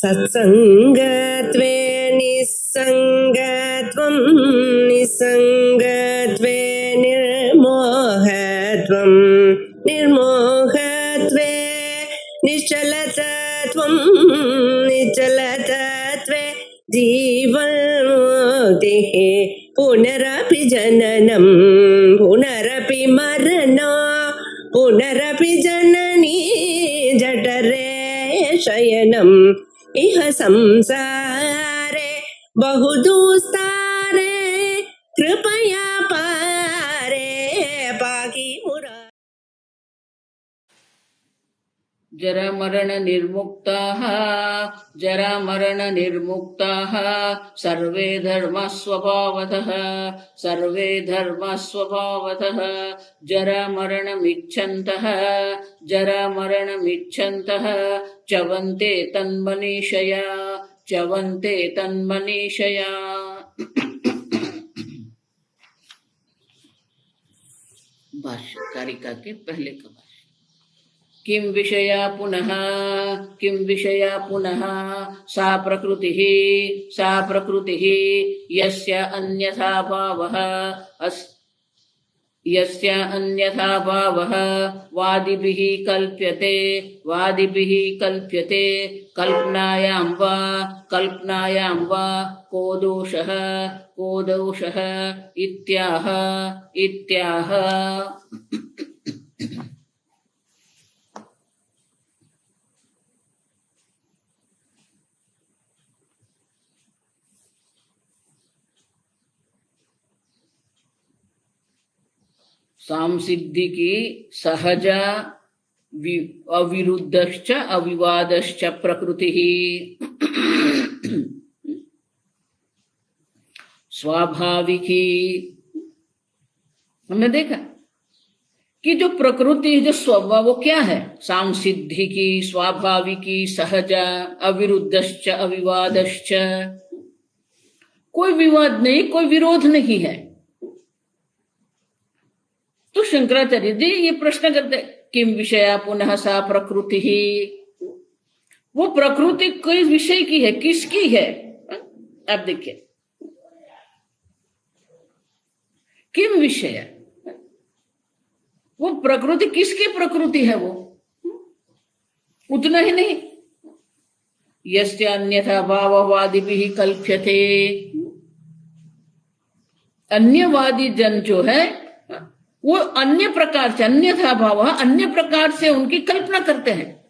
सत्संगत्वे निस्संगत्वं निस्संगत्वे निर्मोहत्वं निर्मोहत्वे निश्चलतत्वं निश्चलतत्वे जीवन्मुक्तिः पुनरपि जननं पुनरपि मरणं पुनरपि जननी जठरे शयनम् इह संसारे बहुदुस्तारे कृपया पारे पाहि मुरारे। जरा मरण निर्मुक्ताः जरा मरण निर्मुक्ताः सर्वे धर्मस्वभावतः सर्वे धर्मस्वभावतः जरा मरणमिच्छन्तः जरा मरणमिच्छन्तः चवन्ते तन्मनीषया चवन्ते तन्मनीषया। भाष्य कारिका के पहले का भाष्य। किं विषया पुनः सा प्रकृतिः यस्य अन्यथा भावः वादिभिः कल्प्यते कल्पनायां वा को दोषः इत्याह। सांसिद्धि की सहजा अविरुद्धश्च अविवादश्च प्रकृति स्वाभाविकी। हमने देखा कि जो प्रकृति जो स्वभाव वो क्या है, सांसिद्धि की स्वाभाविकी सहजा अविरुद्धश्च अविवादश्च, कोई विवाद नहीं कोई विरोध नहीं है। तो शंकराचार्य जी ये प्रश्न करते किम विषया पुनः सा प्रकृति ही, वो प्रकृति किस विषय की है, किसकी है। आप देखिए किम विषय, वो प्रकृति किसकी प्रकृति है, वो उतना ही नहीं। यस्य अन्यथा भाववादिभिः कल्प्यते, अन्यवादी जन जो है वो अन्य प्रकार से, अन्यथा भाव अन्य प्रकार से उनकी कल्पना करते हैं।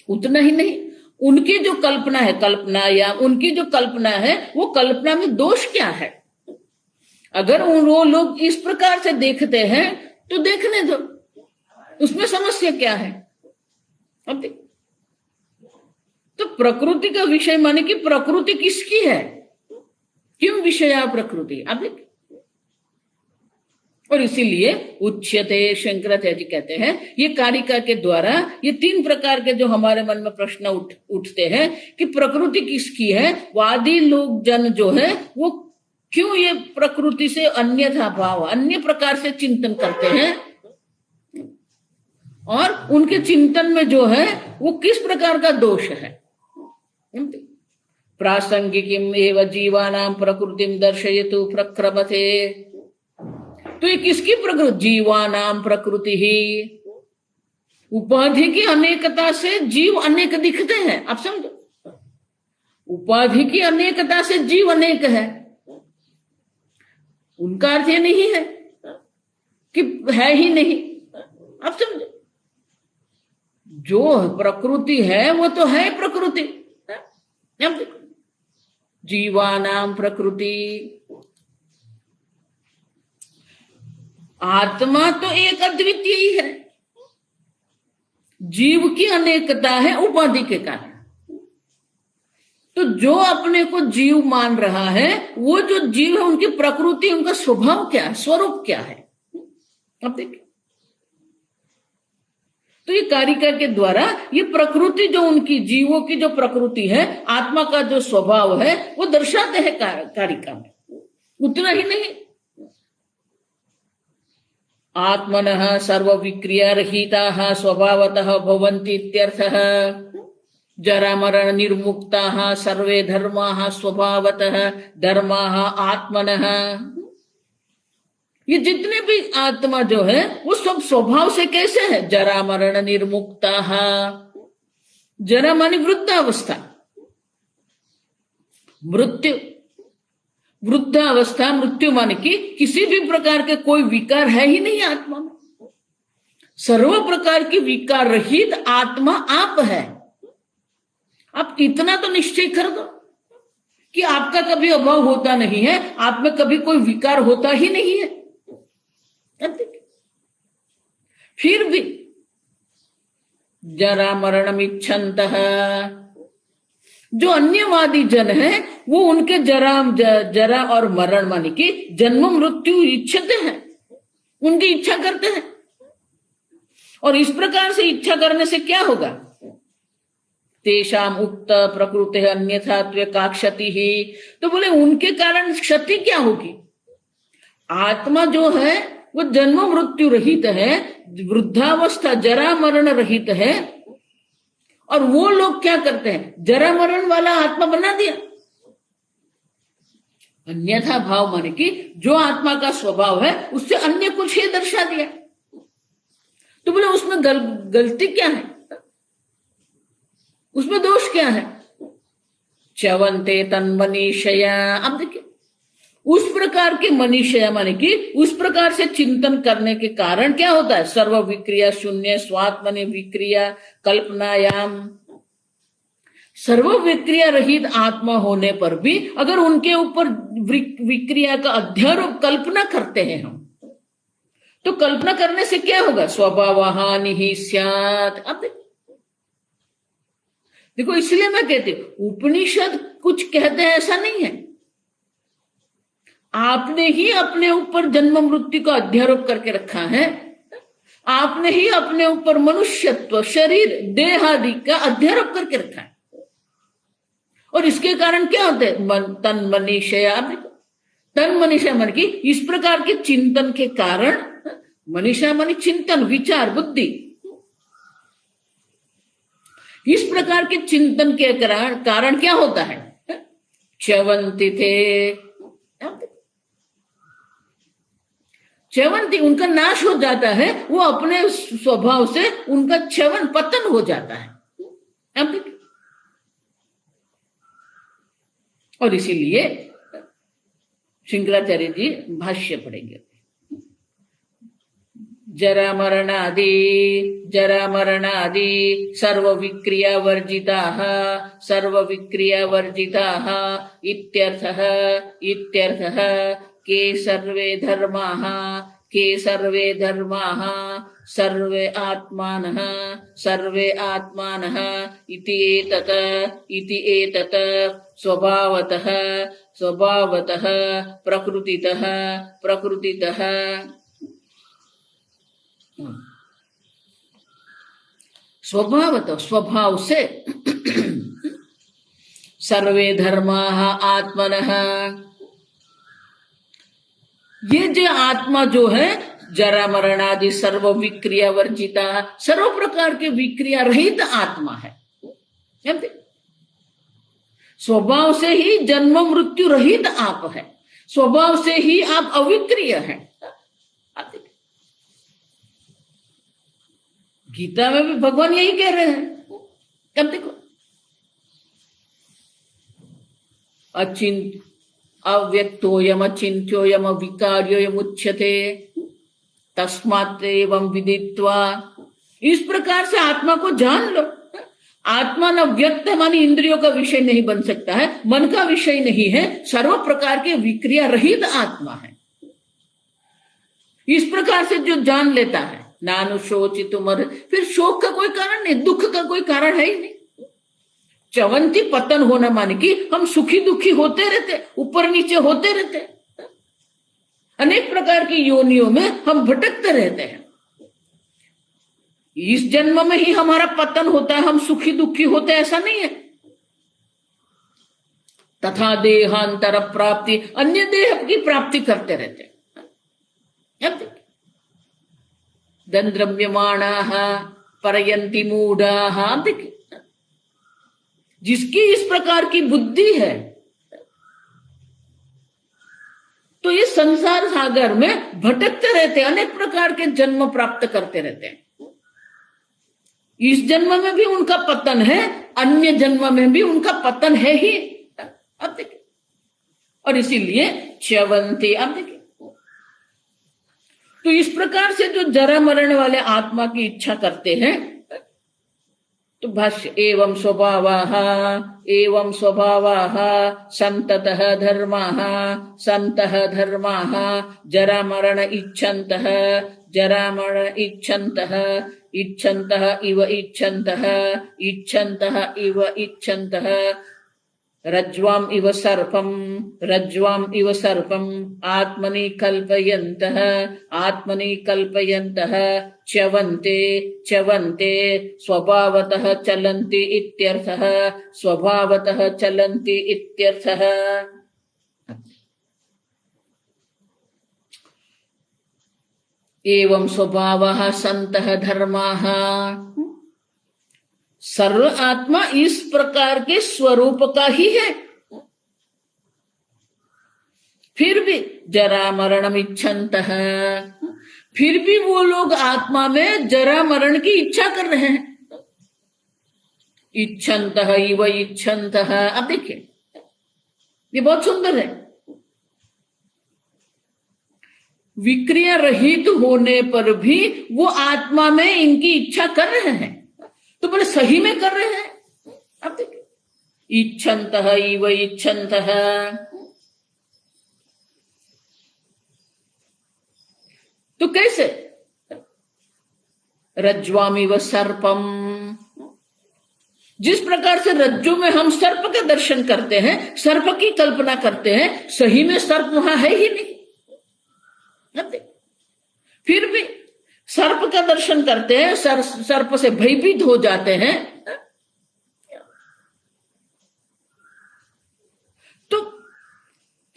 उतना ही नहीं, उनकी जो कल्पना है, कल्पना या उनकी जो कल्पना है वो कल्पना में दोष क्या है। अगर वो लोग इस प्रकार से देखते हैं तो देखने दो, उसमें समस्या क्या है। अब तो प्रकृति का विषय माने कि प्रकृति किसकी है, क्यों विषया प्रकृति। अब देखिए, और इसीलिए उच्यते, शंकराचार्य जी कहते हैं ये कारिका के द्वारा ये तीन प्रकार के जो हमारे मन में प्रश्न उठते हैं कि प्रकृति किसकी है। वादी लोग जन जो है वो क्यों ये प्रकृति से अन्यथा भाव अन्य प्रकार से चिंतन करते हैं, और उनके चिंतन में जो है वो किस प्रकार का दोष है। प्रासंगिकीम एव जीवानां प्रकृतिम दर्शयतु प्रक्रमते, तो ये किसकी प्रकृति, जीवानाम प्रकृति ही। उपाधि की अनेकता से जीव अनेक दिखते हैं, आप समझो, उपाधि की अनेकता से जीव अनेक है। उनका अर्थ ये नहीं है कि है ही नहीं, आप समझो, जो प्रकृति है वो तो है प्रकृति। जीवानाम प्रकृति, आत्मा तो एक अद्वितीय ही है, जीव की अनेकता है उपाधि के कारण। तो जो अपने को जीव मान रहा है वो जो जीव है उनकी प्रकृति, उनका स्वभाव क्या है, स्वरूप क्या है। अब देखिए, तो ये कारिका के द्वारा ये प्रकृति जो उनकी जीवों की जो प्रकृति है, आत्मा का जो स्वभाव है वो दर्शाते हैं कारिका में। उतना ही नहीं, आत्मनः सर्व विक्रिया रहिताः स्वभावतः भवन्ति इत्यर्थः। जरा मरण निर्मुक्ता सर्वे धर्मा स्वभावतः धर्मा आत्मनः। ये जितने भी आत्मा जो है वो सब स्वभाव से कैसे है? जरा मरण निर्मुक्ता। जरा मानी वृद्धावस्था, मृत्यु, वृद्धावस्था मृत्यु माने कि किसी भी प्रकार के कोई विकार है ही नहीं आत्मा में। सर्व प्रकार की विकार रहित आत्मा आप है। आप इतना तो निश्चय कर दो कि आपका कभी अभाव होता नहीं है, आप में कभी कोई विकार होता ही नहीं है। फिर भी जरा मरणम इच्छन्तः, जो अन्यवादी जन है वो उनके जरा और मरण माने कि जन्म मृत्यु इच्छते हैं, उनकी इच्छा करते हैं। और इस प्रकार से इच्छा करने से क्या होगा? तेषाम उक्त प्रकृति अन्यथा का क्षति ही, तो बोले उनके कारण क्षति क्या होगी? आत्मा जो है वो जन्म मृत्यु रहित है, वृद्धावस्था जरा मरण रहित है, और वो लोग क्या करते हैं? जरा मरण वाला आत्मा बना दिया। अन्यथा भाव माने कि जो आत्मा का स्वभाव है उससे अन्य कुछ ही दर्शा दिया। तो बोले उसमें गलती क्या है? उसमें दोष क्या है? च्यवन्ते तन्मनीषया। अब देखिए उस प्रकार के मनीषया माने कि उस प्रकार से चिंतन करने के कारण क्या होता है? सर्व विक्रिया शून्य स्वात्मनि विक्रिया कल्पनायाम। सर्व विक्रिया रहित आत्मा होने पर भी अगर उनके ऊपर विक्रिया का अध्यारोप कल्पना करते हैं हम, तो कल्पना करने से क्या होगा? स्वभाव हानि ही स्यात्। अब देखो इसलिए मैं कहती हूं उपनिषद कुछ कहते हैं ऐसा नहीं है। आपने ही अपने ऊपर जन्म मृत्यु का अध्यारोप करके रखा है। आपने ही अपने ऊपर मनुष्यत्व शरीर देह आदि का अध्यारोप करके रखा है। और इसके कारण क्या होते हैं? तन मनीषया। तन मनीषा मन की इस प्रकार के चिंतन के कारण, मनीषा मानी चिंतन विचार बुद्धि, इस प्रकार के चिंतन के कारण क्या होता है? च्यवन्ति थे, च्यवन्ति उनका नाश हो जाता है। वो अपने स्वभाव से उनका च्यवन पतन हो जाता है। और इसीलिए शंकराचार्य जी भाष्य पढ़ेंगे। जरा मरणादि सर्व विक्रिया वर्जिताः इत्यर्थः के सर्वे धर्माः सर्वे आत्मानः इति एतत् स्वभावतः प्रकृतितः स्वभाव से सर्वे धर्माः आत्मनः। ये जो आत्मा जो है जरा मरणादि सर्व विक्रिया वर्जिता, सर्व प्रकार के विक्रिया रहित आत्मा है। स्वभाव से ही जन्म मृत्यु रहित आप है। स्वभाव से ही आप अविक्रिय हैं। गीता में भी भगवान यही कह रहे हैं। कब देखो अव्यक्तोयम अचिन्त्योयम अविकार्योयम उच्यते तस्मात् एवं विदित्वा। इस प्रकार से आत्मा को जान लो। आत्मा न व्यक्त मानी इंद्रियों का विषय नहीं बन सकता है, मन का विषय नहीं है, सर्व प्रकार के विक्रिया रहित आत्मा है। इस प्रकार से जो जान लेता है नानु शोचित मर, फिर शोक का कोई कारण नहीं, दुख का कोई कारण है ही नहीं। च्यवन्ति पतन होना माने कि हम सुखी दुखी होते रहते, ऊपर नीचे होते रहते, अनेक प्रकार की योनियों में हम भटकते रहते हैं। इस जन्म में ही हमारा पतन होता है, हम सुखी दुखी होते, ऐसा नहीं है। तथा देहांतर प्राप्ति, अन्य देह की प्राप्ति करते रहते हैं। दंद्रम्यमाणाः परयन्ति मूढ़ाः। देखिए जिसकी इस प्रकार की बुद्धि है, तो ये संसार सागर में भटकते रहते हैं, अनेक प्रकार के जन्म प्राप्त करते रहते हैं। इस जन्म में भी उनका पतन है, अन्य जन्म में भी उनका पतन है ही। अब देखिए, और इसीलिए च्यवन्ते, अब देखिए, तो इस प्रकार से जो जरा मरण वाले आत्मा की इच्छा करते हैं, तो भाष्य एवं स्वभावाः संततः धर्माः सन्तः धर्माः जरा मरण इच्छन्तः इच्छन्तः इव इच्छन्तः रज्ज्वाम इव सर्पम आत्मनि कल्पयन्तः च्यवन्ते स्वभावतः चलन्ति इत्यर्थः। एवं स्वभावः सन्तः धर्माः, सर्व आत्मा इस प्रकार के स्वरूप का ही है, फिर भी जरा मरणम इच्छन्तः, फिर भी वो लोग आत्मा में जरा मरण की इच्छा कर रहे हैं। इच्छन्तः इव इच्छन्तः, अब देखिए ये बहुत सुंदर है। विक्रिया रहित होने पर भी वो आत्मा में इनकी इच्छा कर रहे हैं, तो बोले सही में कर रहे हैं। अब देखिए, इच्छन्तः इव इच्छन्तः, तो कैसे? रज्ज्वामिव सर्पम, जिस प्रकार से रज्जु में हम सर्प का दर्शन करते हैं, सर्प की कल्पना करते हैं, सही में सर्प वहां है ही नहीं। अब देखिए, फिर भी सर्प का दर्शन करते हैं, सर्प से भयभीत हो जाते हैं। तो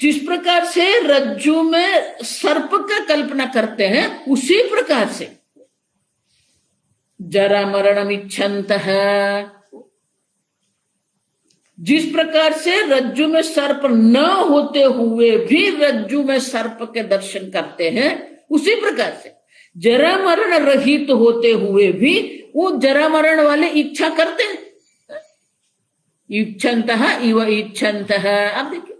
जिस प्रकार से रज्जु में सर्प का कल्पना करते हैं, उसी प्रकार से जरा मरणम इच्छन्तः, जिस प्रकार से रज्जु में सर्प न होते हुए भी रज्जु में सर्प के दर्शन करते हैं, उसी प्रकार से जरा मरण रहित होते हुए भी वो जरा मरण वाले इच्छा करते हैं। इच्छन्तः इव इच्छन्तः, अब देखिए,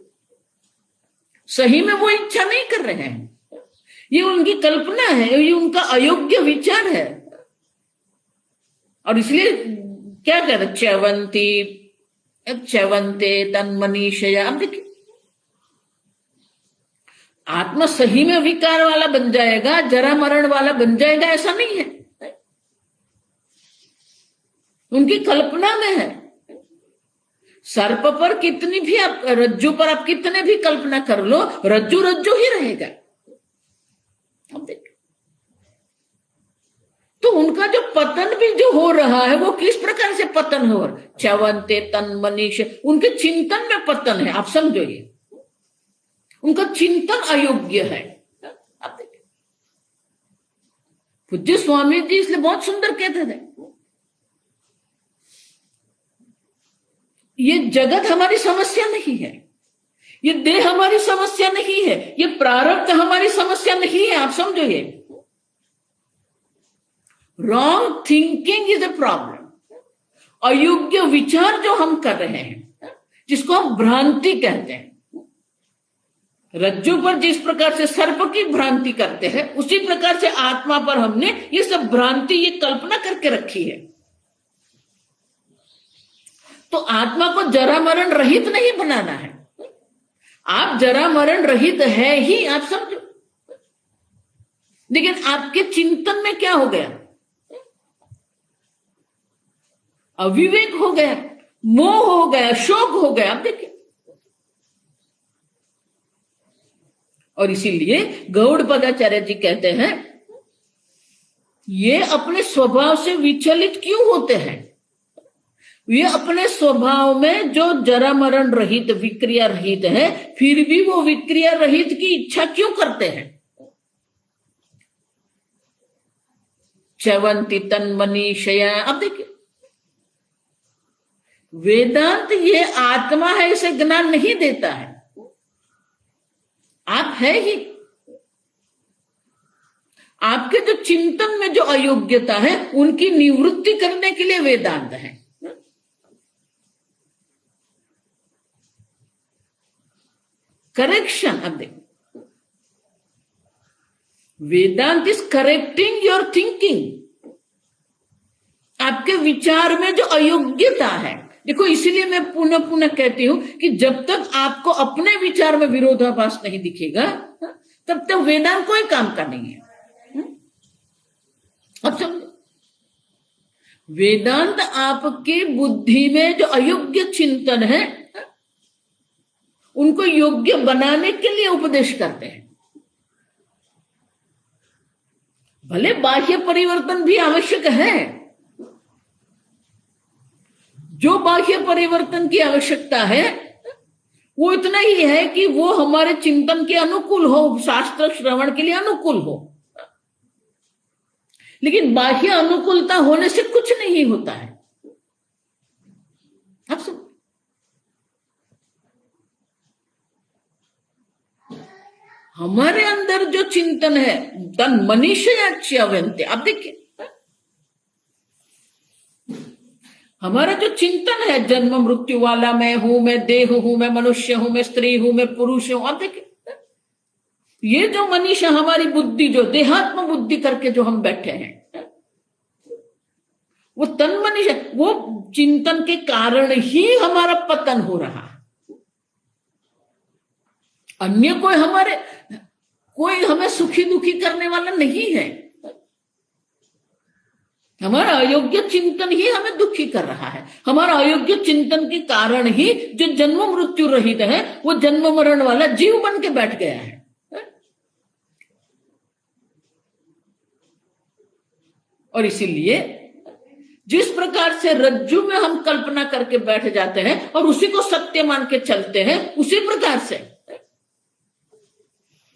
सही में वो इच्छा नहीं कर रहे हैं, ये उनकी कल्पना है, ये उनका अयोग्य विचार है। और इसलिए क्या कर च्यवन्ते तन्मनीषया। अब देखिए, आत्मा सही में विकार वाला बन जाएगा, जरा मरण वाला बन जाएगा, ऐसा नहीं है, उनकी कल्पना में है। सर्प पर कितनी भी आप, रज्जु पर आप कितने भी कल्पना कर लो, रज्जु रज्जु ही रहेगा। अब देखिए, तो उनका जो पतन भी जो हो रहा है, वो किस प्रकार से पतन हो रहा है? च्यवन्ते तन्मनीष, उनके चिंतन में पतन है। आप समझो, ये उनका चिंतन अयोग्य है। आप देखिए, पूज्य स्वामी जी इसलिए बहुत सुंदर कहते थे, ये जगत हमारी समस्या नहीं है, ये देह हमारी समस्या नहीं है, ये प्रारब्ध हमारी समस्या नहीं है। आप समझो, ये wrong thinking is a problem. अयोग्य विचार जो हम कर रहे हैं, जिसको हम भ्रांति कहते हैं, रज्जु पर जिस प्रकार से सर्प की भ्रांति करते हैं, उसी प्रकार से आत्मा पर हमने ये सब भ्रांति, ये कल्पना करके रखी है। तो आत्मा को जरा मरण रहित नहीं बनाना है। आप जरा मरण रहित है ही, आप समझो, लेकिन आपके चिंतन में क्या हो गया? अविवेक हो गया, मोह हो गया, शोक हो गया। आप देखिए, और इसीलिए गौड़पदाचार्य जी कहते हैं, ये अपने स्वभाव से विचलित क्यों होते हैं? ये अपने स्वभाव में जो जरा मरण रहित, विक्रिया रहित है, फिर भी वो विक्रिया रहित की इच्छा क्यों करते हैं? च्यवन्ति तन्मनीषया। अब देखिए, वेदांत ये आत्मा है इसे ज्ञान नहीं देता है, आप है ही। आपके जो चिंतन में जो अयोग्यता है उनकी निवृत्ति करने के लिए वेदांत है। करेक्शन, अब देखो, वेदांत इज करेक्टिंग योर थिंकिंग। आपके विचार में जो अयोग्यता है, देखो इसीलिए मैं पुनः पुनः कहती हूं कि जब तक आपको अपने विचार में विरोधाभास नहीं दिखेगा तब तक वेदांत कोई काम का नहीं है। अब समझो, वेदांत आपकी बुद्धि में जो अयोग्य चिंतन है उनको योग्य बनाने के लिए उपदेश करते हैं। भले बाह्य परिवर्तन भी आवश्यक है, जो बाह्य परिवर्तन की आवश्यकता है वो इतना ही है कि वो हमारे चिंतन के अनुकूल हो, शास्त्र श्रवण के लिए अनुकूल हो। लेकिन बाह्य अनुकूलता होने से कुछ नहीं होता है। अब सब हमारे अंदर जो चिंतन है तन मनीषया च्यवन्ते, आप देखिए हमारा जो चिंतन है जन्म मृत्यु वाला, मैं हूं, मैं देह हूं, मैं मनुष्य हूं, मैं स्त्री हूं, मैं पुरुष हूं, आप देखिए ये जो मनीषा हमारी बुद्धि, जो देहात्म बुद्धि करके जो हम बैठे हैं, वो तन मनीषा, वो चिंतन के कारण ही हमारा पतन हो रहा है। अन्य कोई हमें सुखी दुखी करने वाला नहीं है। हमारा अयोग्य चिंतन ही हमें दुखी कर रहा है। हमारा अयोग्य चिंतन के कारण ही जो जन्म मृत्यु रहित है वो जन्म मरण वाला जीव बन के बैठ गया है। और इसीलिए जिस प्रकार से रज्जु में हम कल्पना करके बैठ जाते हैं और उसी को सत्य मान के चलते हैं, उसी प्रकार से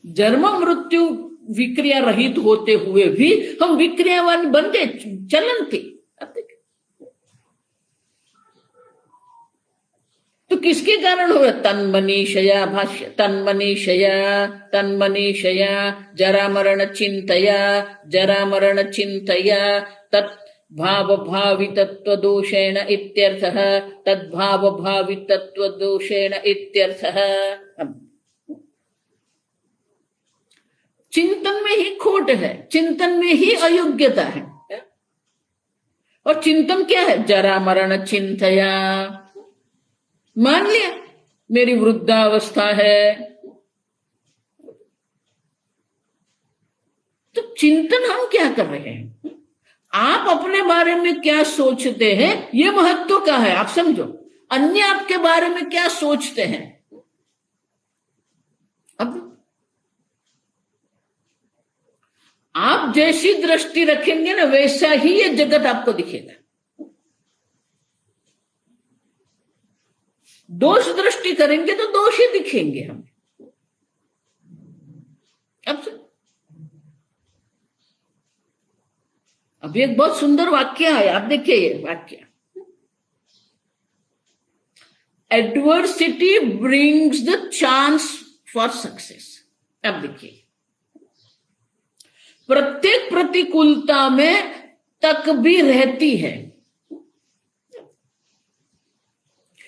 जन्म मृत्यु विक्रिया रहित होते हुए भी हम विक्रियावान बनते चलनते। तो किसके कारण हो? तन्मनीषया, भाष्य तन्मनीषया जरा मरण चिंतया तत् भाव भावितत्व दोषेण इत्यर्थः, तद्भाव भावितत्व दोषेण इत्यर्थः। चिंतन में ही खोट है, चिंतन में ही अयोग्यता है। और चिंतन क्या है? जरा मरण चिंतया, मान लिया मेरी वृद्धावस्था है, तो चिंतन हम क्या कर रहे हैं? आप अपने बारे में क्या सोचते हैं ये महत्व का है, आप समझो। अन्य आपके बारे में क्या सोचते हैं, अब आप जैसी दृष्टि रखेंगे ना वैसा ही ये जगत आपको दिखेगा। दोष दृष्टि करेंगे तो दोष ही दिखेंगे हमें। अब एक बहुत सुंदर वाक्य है, आप देखिए ये वाक्य, adversity brings the chance for success. अब देखिए, प्रत्येक प्रतिकूलता में तक भी रहती है,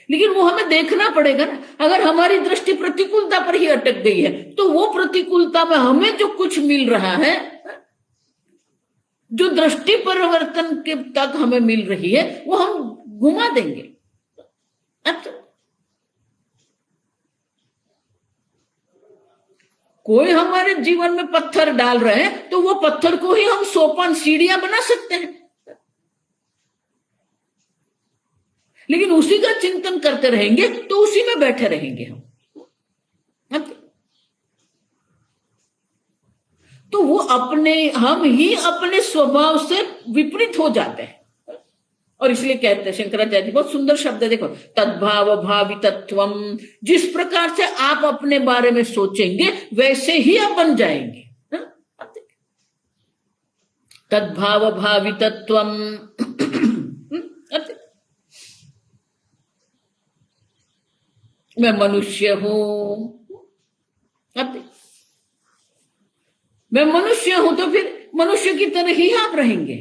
लेकिन वो हमें देखना पड़ेगा ना। अगर हमारी दृष्टि प्रतिकूलता पर ही अटक गई है तो वो प्रतिकूलता में हमें जो कुछ मिल रहा है, जो दृष्टि परिवर्तन के तक हमें मिल रही है, वो हम घुमा देंगे। अच्छा, कोई हमारे जीवन में पत्थर डाल रहे हैं तो वो पत्थर को ही हम सोपान सीढ़ियां बना सकते हैं, लेकिन उसी का चिंतन करते रहेंगे तो उसी में बैठे रहेंगे हम। तो वो हम ही अपने स्वभाव से विपरीत हो जाते हैं। और इसलिए कहते हैं शंकराचार्य, बहुत सुंदर शब्द है, देखो, तद्भाव भावितत्वम, जिस प्रकार से आप अपने बारे में सोचेंगे वैसे ही आप बन जाएंगे। तद्भाव भावितत्वम। मैं मनुष्य हूं। अब मैं मनुष्य हूं तो फिर मनुष्य की तरह ही आप रहेंगे।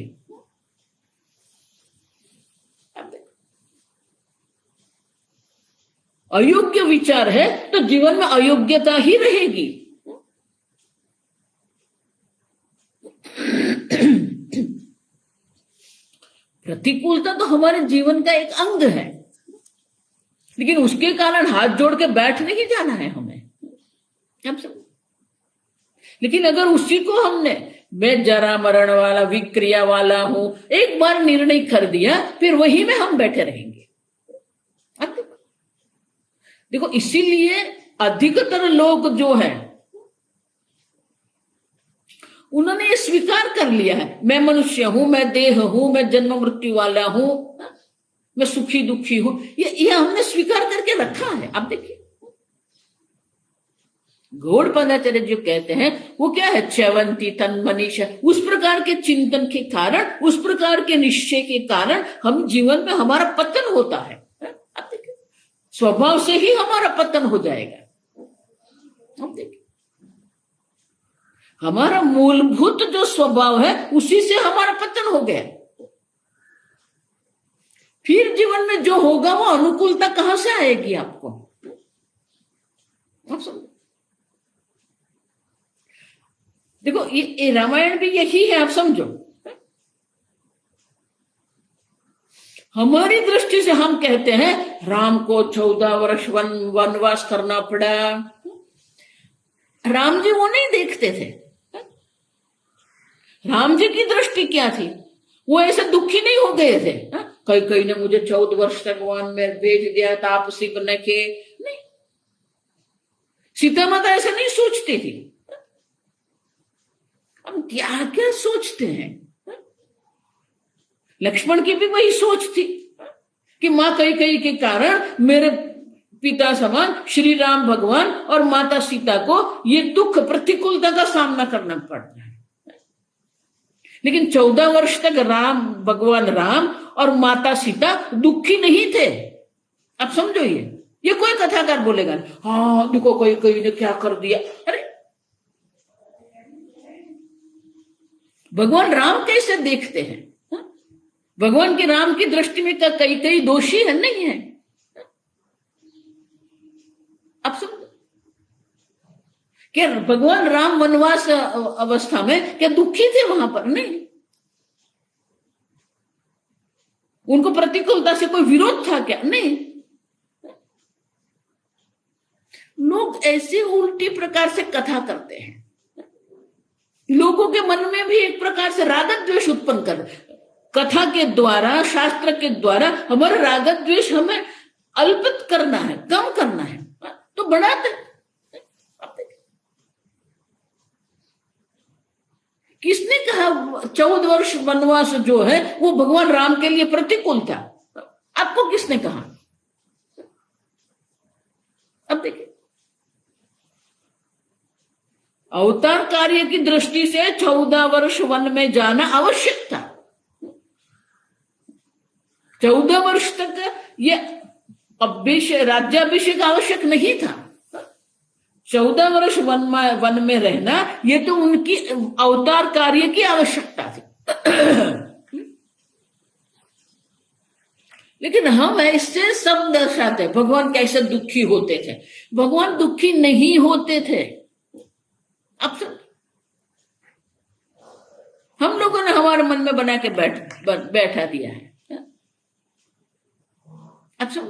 अयोग्य विचार है तो जीवन में अयोग्यता ही रहेगी। प्रतिकूलता तो हमारे जीवन का एक अंग है, लेकिन उसके कारण हाथ जोड़ के बैठ नहीं जाना है हमें। लेकिन अगर उसी को हमने मैं जरा मरण वाला विक्रिया वाला हूं एक बार निर्णय कर दिया, फिर वही में हम बैठे रहेंगे। अब देखो इसीलिए अधिकतर लोग जो है उन्होंने ये स्वीकार कर लिया है, मैं मनुष्य हूं, मैं देह हूं, मैं जन्म मृत्यु वाला हूं, मैं सुखी दुखी हूं, ये हमने स्वीकार करके रखा है। अब देखिए गौड़पादाचार्य जो कहते हैं वो क्या है, च्यवंती तन मनीषा, उस प्रकार के चिंतन के कारण, उस प्रकार के निश्चय के कारण हम जीवन में हमारा पतन होता है। अब देखिए स्वभाव से ही हमारा पतन हो जाएगा। अब देखिए हमारा मूलभूत जो स्वभाव है उसी से हमारा पतन हो गया। फिर जीवन में जो होगा वो अनुकूलता कहां से आएगी आपको? आप समझो, देखो ये रामायण भी यही है। आप समझो हमारी दृष्टि से हम कहते हैं राम को 14 वर्ष वनवास करना पड़ा। राम जी वो नहीं देखते थे। राम जी की दृष्टि क्या थी? वो ऐसे दुखी नहीं हो गए थे कई कई ने मुझे 14 वर्ष तक वन में भेज दिया तापसी बनने के। नहीं, सीता माता ऐसा नहीं सोचती थी। हम क्या क्या सोचते हैं? लक्ष्मण की भी वही सोच थी कि मां कई के कारण मेरे पिता समान श्री राम भगवान और माता सीता को ये दुख प्रतिकूलता का सामना करना पड़ता है। लेकिन 14 वर्ष तक भगवान राम और माता सीता दुखी नहीं थे। अब समझो ये कोई कथाकार बोलेगा हाँ देखो कोई ने क्या कर दिया। अरे भगवान राम कैसे देखते हैं? भगवान के राम की दृष्टि में कई दोषी है नहीं है। अब समझो क्या भगवान राम वनवास अवस्था में क्या दुखी थे? वहां पर नहीं, उनको प्रतिकूलता से कोई विरोध था क्या? नहीं। लोग ऐसे उल्टी प्रकार से कथा करते हैं, लोगों के मन में भी एक प्रकार से राग द्वेष उत्पन्न कर, कथा के द्वारा शास्त्र के द्वारा हमारा राग द्वेष हमें अल्पित करना है, कम करना है, तो बढ़ाते। किसने कहा 14 वर्ष वनवास जो है वो भगवान राम के लिए प्रतिकूल था? आपको किसने कहा? अब देखिए अवतार कार्य की दृष्टि से 14 वर्ष वन में जाना आवश्यक था। 14 वर्ष तक ये राज्याभिषेक आवश्यक नहीं था। 14 वर्ष वन में रहना ये तो उनकी अवतार कार्य की आवश्यकता थी। लेकिन हम ऐसे सब दर्शाते भगवान कैसे दुखी होते थे। भगवान दुखी नहीं होते थे। अब हम लोगों ने हमारे मन में बना के बैठा दिया है। अच्छा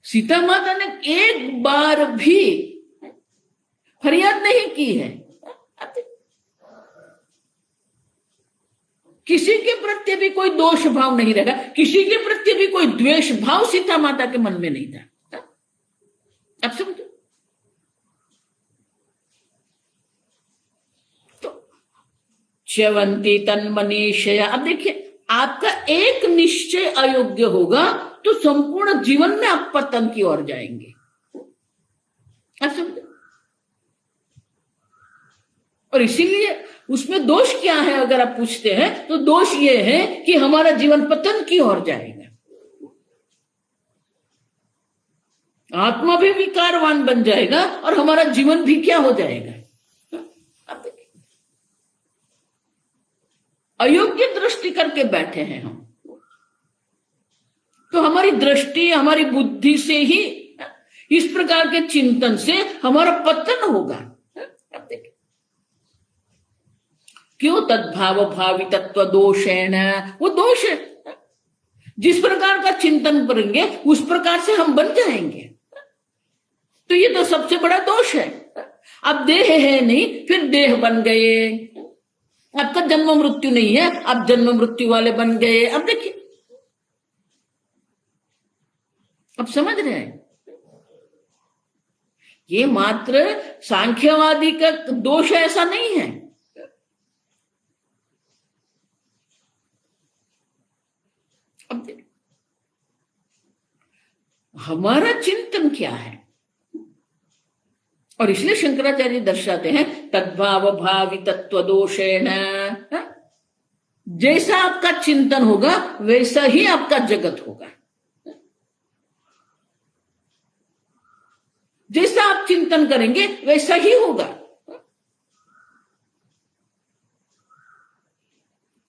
सीता माता ने एक बार भी फरियाद नहीं की है। किसी के प्रति भी कोई दोष भाव नहीं रहेगा, किसी के प्रति भी कोई द्वेष भाव सीता माता के मन में नहीं था। अब समझो तो च्यवंती तन मनीषया। अब देखिए आपका एक निश्चय अयोग्य होगा तो संपूर्ण जीवन में आप पतन की ओर जाएंगे। और इसीलिए उसमें दोष क्या है अगर आप पूछते हैं तो दोष ये है कि हमारा जीवन पतन की ओर जाएगा। आत्मा भी विकारवान बन जाएगा और हमारा जीवन भी क्या हो जाएगा। आप देखिए, अयोग्य दृष्टि करके बैठे हैं हम, तो हमारी दृष्टि, हमारी बुद्धि से ही, इस प्रकार के चिंतन से हमारा पतन होगा। आप देखिए, क्यों? तद्भाव भावी तत्व दोषेण, वो दोष है। जिस प्रकार का चिंतन करेंगे उस प्रकार से हम बन जाएंगे। तो ये तो सबसे बड़ा दोष है। अब देह है नहीं, फिर देह बन गए। आपका जन्म मृत्यु नहीं है, आप जन्म मृत्यु वाले बन गए। अब देखिए, अब समझ रहे हैं, ये मात्र सांख्यवादी का दोष है ऐसा नहीं है। अब देखिए, हमारा चिंतन क्या है, और इसलिए शंकराचार्य दर्शाते हैं तद्भाव भावी तत्व दोषेण। जैसा आपका चिंतन होगा वैसा ही आपका जगत होगा। जैसा आप चिंतन करेंगे वैसा ही होगा।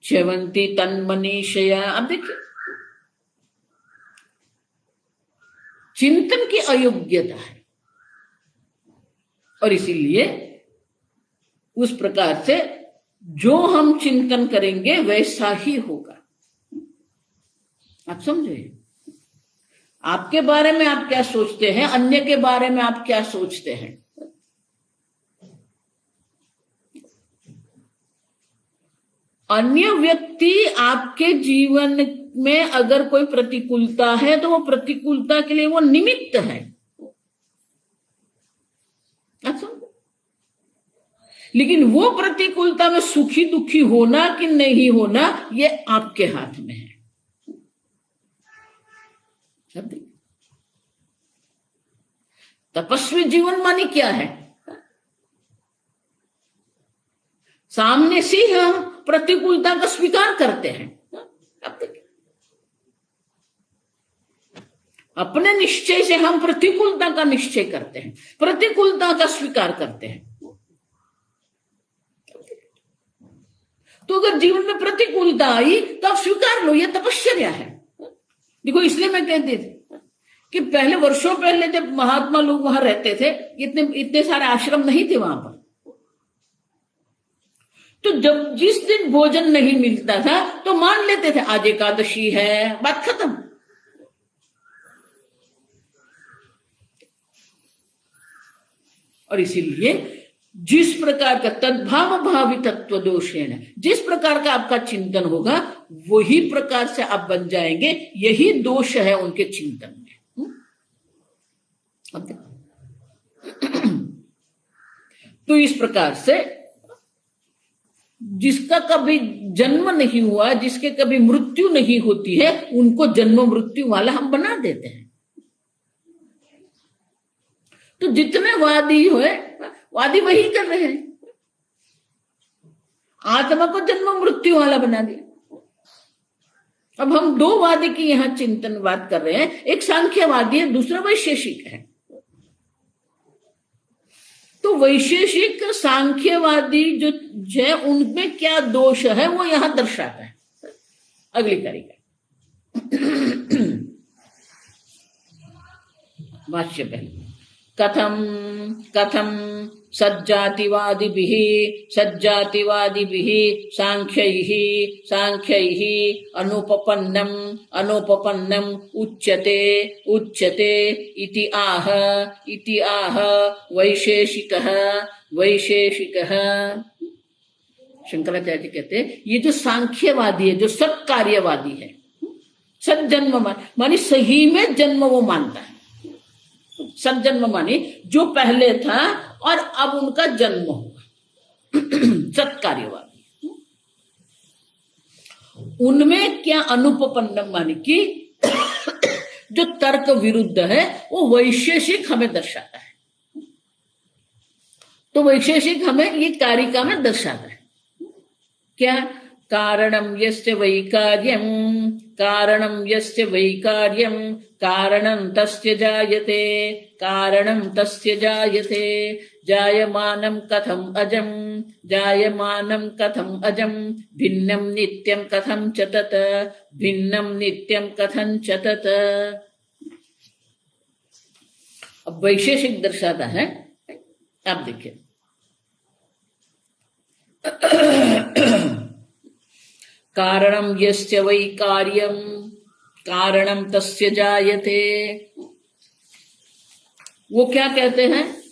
च्यवन्ति तन्मनीषया। अब देखिए, चिंतन की अयोग्यता है, और इसीलिए उस प्रकार से जो हम चिंतन करेंगे वैसा ही होगा। आप समझे? आपके बारे में आप क्या सोचते हैं, अन्य के बारे में आप क्या सोचते हैं। अन्य व्यक्ति आपके जीवन में अगर कोई प्रतिकूलता है तो वो प्रतिकूलता के लिए वो निमित्त है। लेकिन वो प्रतिकूलता में सुखी दुखी होना कि नहीं होना ये आपके हाथ में है। तपस्वी जीवन मानी क्या है? सामने से हम प्रतिकूलता का स्वीकार करते हैं। अपने निश्चय से हम प्रतिकूलता का निश्चय करते हैं, प्रतिकूलता का स्वीकार करते हैं। तो अगर जीवन में प्रतिकूलता आई तो आप स्वीकार लो, यह तपश्चर्या है। देखो, इसलिए मैं कहती थी कि पहले, वर्षों पहले जब महात्मा लोग वहां रहते थे, इतने सारे आश्रम नहीं थे वहां पर। तो जब जिस दिन भोजन नहीं मिलता था तो मान लेते थे आज एकादशी है, बात खत्म। और इसीलिए जिस प्रकार का तद्भाव भावी तत्व दोषेण, जिस प्रकार का आपका चिंतन होगा वही प्रकार से आप बन जाएंगे। यही दोष है उनके चिंतन में। तो इस प्रकार से जिसका कभी जन्म नहीं हुआ, जिसके कभी मृत्यु नहीं होती है, उनको जन्म मृत्यु वाला हम बना देते हैं। तो जितने वादी हुए, वादी वही कर रहे हैं, आत्मा को जन्म मृत्यु वाला बना दिया। अब हम दो वादी की यहां चिंतन बात कर रहे हैं, एक सांख्यवादी है, दूसरा वैशेषिक है। तो वैशेषिक सांख्यवादी जो है उनमें क्या दोष है वो यहां दर्शाता है। अगली करेगा भाष्य पहले, कथम कथम सज्जातिवादिभिः सांख्यैः अनुपपन्नम उच्यते इति आह वैशेषिकः। शंकराचार्य कहते हैं ये जो सांख्यवादी है, जो सत्कार्यवादी है, सज्जन्म मानी सही में जन्म वो मानता है। सज्जन्म मानी जो पहले था और अब उनका जन्म हुआ, सत्कार्यवादी। उनमें क्या अनुपपन्नम मानी कि जो तर्क विरुद्ध है वो वैशेषिक हमें दर्शाता है। तो वैशेषिक हमें ये कारिका में दर्शाता है क्या? कारणम यस्य वैकार्यम कारणं यस्य वै कार्यं कारणं तस्य जायते कारणं तस्य जायते जायमानं कथम् अजं जायमानं कथम् अजं भिन्नं नित्यं कथं च तत् भिन्नं नित्यं कथं च तत्। अब वैशेषिक दर्शाता है, आप देखिए कारणं यस्य वै कार्यं कारणं तस्य जायते। वो क्या कहते हैं,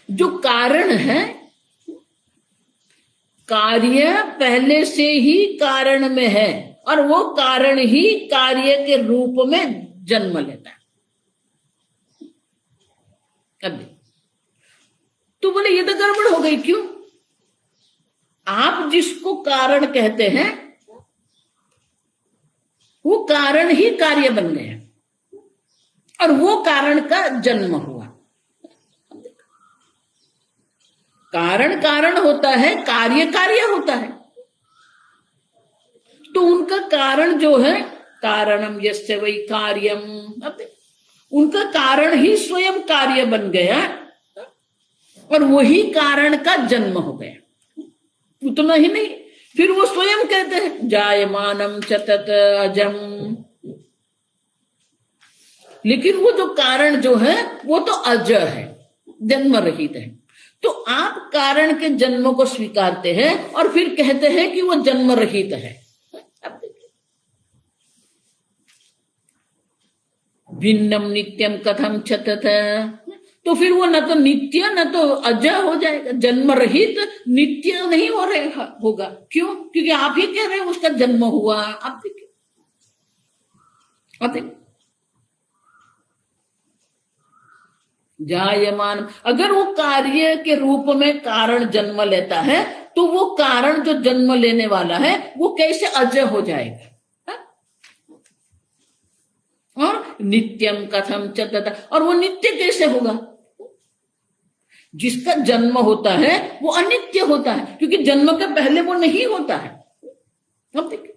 जो कारण है कार्य पहले से ही कारण में है और वो कारण ही कार्य के रूप में जन्म लेता है। अब तो बोले ये तो गड़बड़ हो गई, क्यों? आप जिसको कारण कहते हैं वो कारण ही कार्य बन गया और वो कारण का जन्म हुआ। कारण कारण होता है, कार्य कार्य होता है। तो उनका कारण जो है कारणम यस्य वै कार्यम, उनका कारण ही स्वयं कार्य बन गया और वही कारण का जन्म हो गया। उतना ही नहीं, फिर वो स्वयं कहते हैं जायमानम च तत् अजम। लेकिन वो जो कारण जो है वो तो अज है, जन्म रहित है। तो आप कारण के जन्म को स्वीकारते हैं और फिर कहते हैं कि वो जन्म रहित है। अब देखिए भिन्नम नित्यम कथम च तत्, तो फिर वो न तो नित्य न तो अज हो जाएगा। जन्म रहित नित्य नहीं हो रहा होगा, क्यों? क्योंकि आप ही कह रहे हैं उसका जन्म हुआ। आप देखिए जायमान, अगर वो कार्य के रूप में कारण जन्म लेता है तो वो कारण जो जन्म लेने वाला है वो कैसे अजय हो जाएगा? और नित्यम कथम च तत्, और वो नित्य कैसे होगा? जिसका जन्म होता है वो अनित्य होता है, क्योंकि जन्म के पहले वो नहीं होता है। अब देखिए,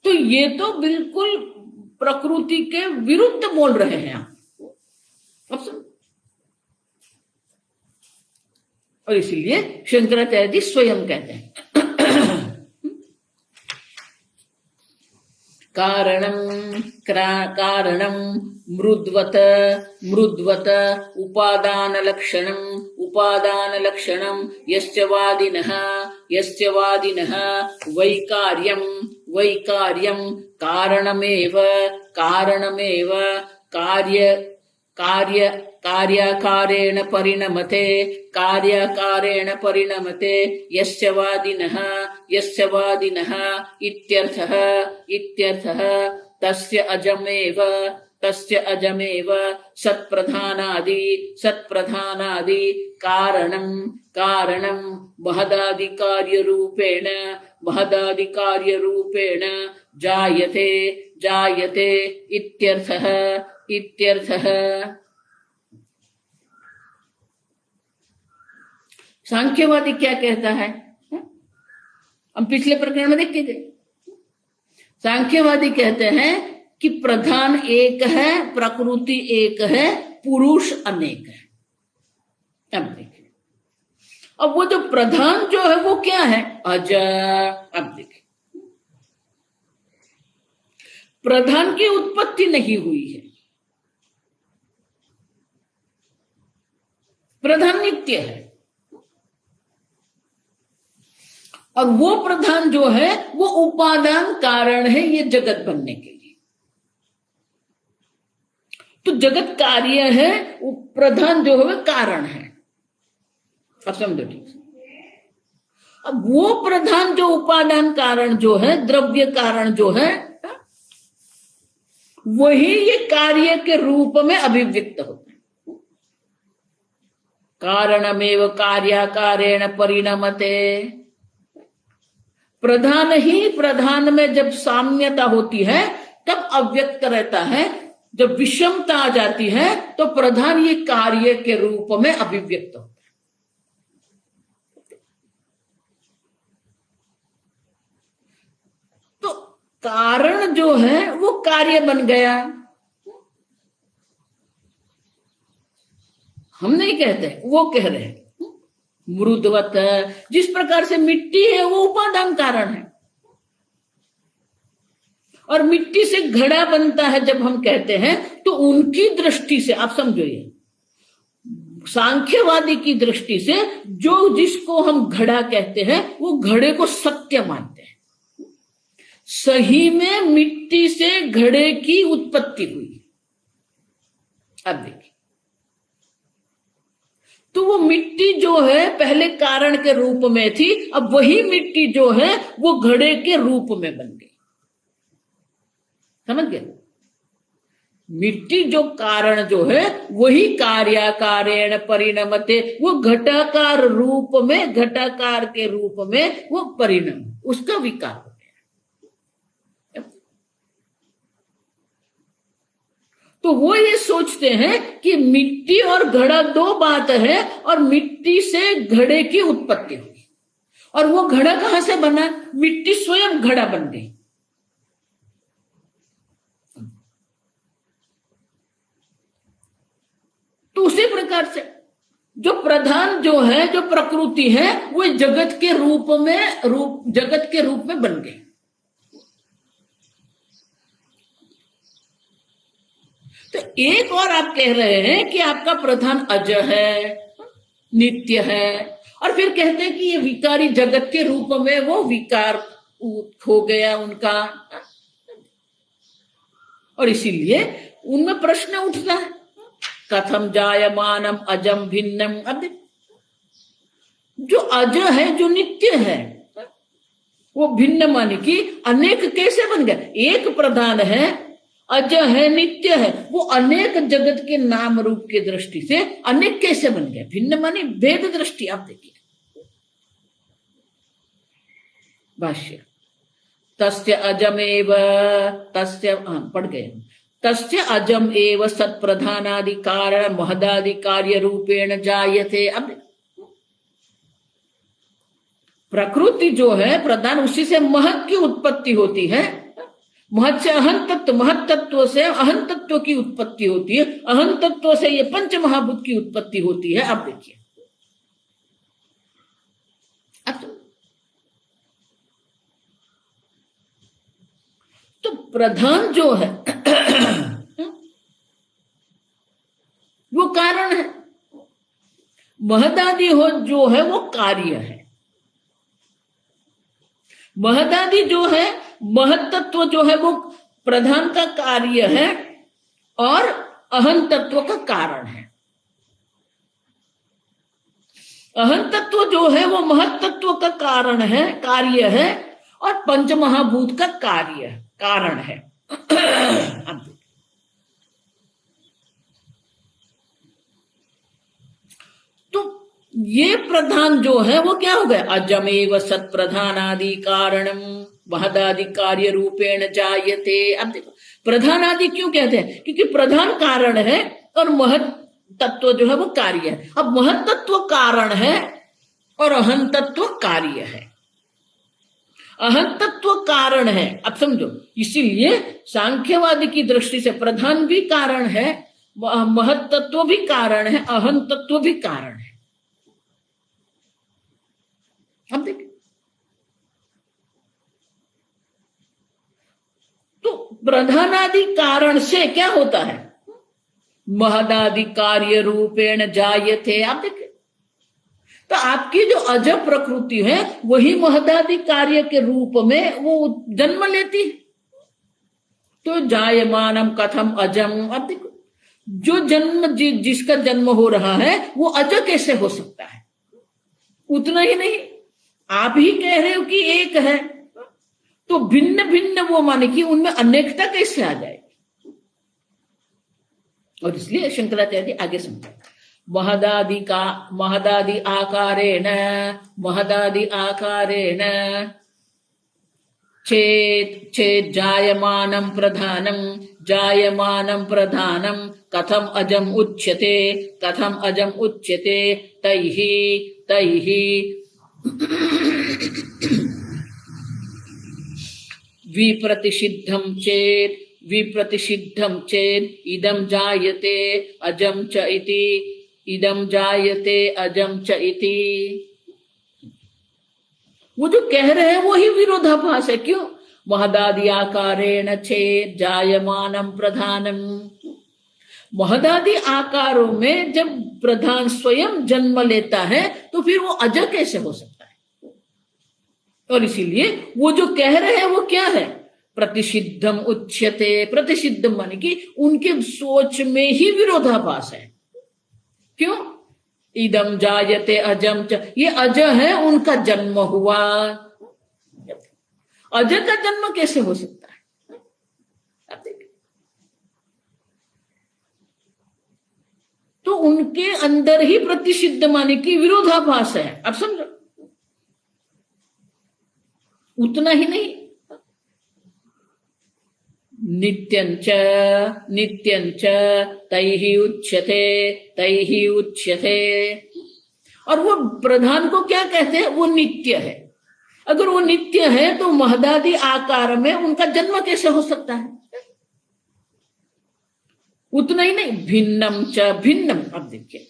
तो ये तो बिल्कुल प्रकृति के विरुद्ध बोल रहे हैं आप। अब सुन, और इसीलिए शंकराचार्य जी स्वयं कहते हैं कारणं मृद्वत मृद्वत उपादान लक्षणं यस्य वादिनः वैकार्यं कारणमेव कार्याकारेण परिणमते यस्य वादिनः इत्यर्थः तस्य अजमेव सत्प्रधानादि कारणं महदादिकार्यरूपेण जायते इत्यर्थः। सांख्यवादी क्या कहता है? हम पिछले प्रकरण में देख थे। सांख्यवादी कहते हैं कि प्रधान एक है, प्रकृति एक है, पुरुष अनेक है। अब देखिए, अब वो जो प्रधान जो है वो क्या है? अज। अब देखिए, प्रधान की उत्पत्ति नहीं हुई है, प्रधान नित्य है, और वो प्रधान जो है वो उपादान कारण है ये जगत बनने के लिए। तो जगत कार्य है, प्रधान जो है कारण है। अब समझो ठीक से। अब वो प्रधान जो उपादान कारण जो है, द्रव्य कारण जो है, वही ये कार्य के रूप में अभिव्यक्त होता है। कारणमेव कार्याकारेण परिणमते, प्रधान ही प्रधान में जब साम्यता होती है तब अव्यक्त रहता है। जब विषमता आ जाती है तो प्रधान ये कार्य के रूप में अभिव्यक्त होता है। कारण जो है वो कार्य बन गया। हम नहीं कहते, वो कह रहे हैं। मृदवत, जिस प्रकार से मिट्टी है वो उपादान कारण है, और मिट्टी से घड़ा बनता है जब हम कहते हैं, तो उनकी दृष्टि से आप समझो, ये सांख्यवादी की दृष्टि से जो जिसको हम घड़ा कहते हैं वो घड़े को सत्य मानते हैं। सही में मिट्टी से घड़े की उत्पत्ति हुई। अब देखिए, तो वो मिट्टी जो है पहले कारण के रूप में थी, अब वही मिट्टी जो है वो घड़े के रूप में बन गई। समझ गए? मिट्टी जो कारण जो है वही कार्याकारेण परिणमते, वो घटाकार रूप में, घटाकार के रूप में वो परिणम, उसका विकार हो गया। तो वो ये सोचते हैं कि मिट्टी और घड़ा दो बात है, और मिट्टी से घड़े की उत्पत्ति हुई, और वो घड़ा कहां से बना? मिट्टी स्वयं घड़ा बन गई। तो उसी प्रकार से जो प्रधान जो है, जो प्रकृति है, वो जगत के रूप में, जगत के रूप में बन गए। तो एक और आप कह रहे हैं कि आपका प्रधान अज है, नित्य है, और फिर कहते हैं कि ये विकारी जगत के रूप में वो विकार हो गया उनका, और इसीलिए उनमें प्रश्न उठता है, कथम जायमानम अजम भिन्नम। अब जो अज है, जो नित्य है, वो भिन्न माने कि अनेक कैसे बन गया? एक प्रधान है, अज है, नित्य है, वो अनेक जगत के नाम रूप की दृष्टि से अनेक कैसे बन गया? भिन्न माने भेद दृष्टि। आप देखिए भाष्य, तस्य अजमेव, तस्य पढ़ गए, तस्य अजम एव सत्प्रधानादि कारण महदादि कार्य रूपेण जायते। अब प्रकृति जो है प्रधान, उसी से महत की उत्पत्ति होती है, महत से अहं तत्व, महत तत्व से अहं तत्व की उत्पत्ति होती है, अहं तत्व से ये पंच महाभूत की उत्पत्ति होती है। अब देखिए, अब तो प्रधान जो है वो कारण है, महदादि हो जो है वो कार्य है। महदादि जो है, महत्त्व जो है वो प्रधान का कार्य है, और अहं तत्व का कारण है। अहं तत्व जो है वो महत्त्व का कारण है, कार्य है, और पंचमहाभूत का कार्य कारण है। तो ये प्रधान जो है वो क्या हो गया? अजमेव सत प्रधान आदि कारणम महदादि कार्य रूपेण जायते। अब देखो, प्रधान आदि क्यों कहते हैं? क्योंकि प्रधान कारण है और महत तत्व जो है वो कार्य है। अब महत तत्व कारण है और अहं तत्व कार्य है। अहं तत्व कारण है, अब समझो, इसीलिए सांख्यवादी की दृष्टि से प्रधान भी कारण है, महत तत्व भी कारण है, अहं तत्व भी कारण है। अब देखिए, तो प्रधानादि कारण से क्या होता है? महदादि कार्य रूपेण जायते। आप देखिए, तो आपकी जो अज प्रकृति है वही महदादि कार्य के रूप में वो जन्म लेती है। तो जायमानम कथम अजम। अब देखो, जो जन्म जिसका जन्म हो रहा है वो अज कैसे हो सकता है? उतना ही नहीं, आप ही कह रहे हो कि एक है, तो भिन्न भिन्न वो माने कि उनमें अनेकता कैसे आ जाएगी? और इसलिए शंकराचार्य आगे समझाते, महदादि आकारेण चेत जायमानं प्रधानं कथम अजम उच्यते तैहि विप्रतिषिद्धम चेत इदम जायते अजम च इति, इदम जायते अजम च इति। वो जो कह रहे हैं वही विरोधाभास है। क्यों? महदादि आकारेण चेत जायमानम प्रधानम। महदादि आकारों में जब प्रधान स्वयं जन्म लेता है तो फिर वो अज कैसे हो सकता है? और इसीलिए वो जो कह रहे हैं वो क्या है? प्रतिषिद्धम उच्यते। प्रतिषिद्धम माने कि उनके सोच में ही विरोधाभास है। क्यों? इदम जायते अजम च, ये अज है, उनका जन्म हुआ। अज का जन्म कैसे हो सकता है? आप देखिए, तो उनके अंदर ही प्रतिषिद्ध माने की विरोधाभास है। अब समझो, उतना ही नहीं, नित्यंच तैहि उच्यते। और वो प्रधान को क्या कहते हैं? वो नित्य है। अगर वो नित्य है तो महदादि आकार में उनका जन्म कैसे हो सकता है? उतना ही नहीं, भिन्नम च भिन्नम। अब देखिए,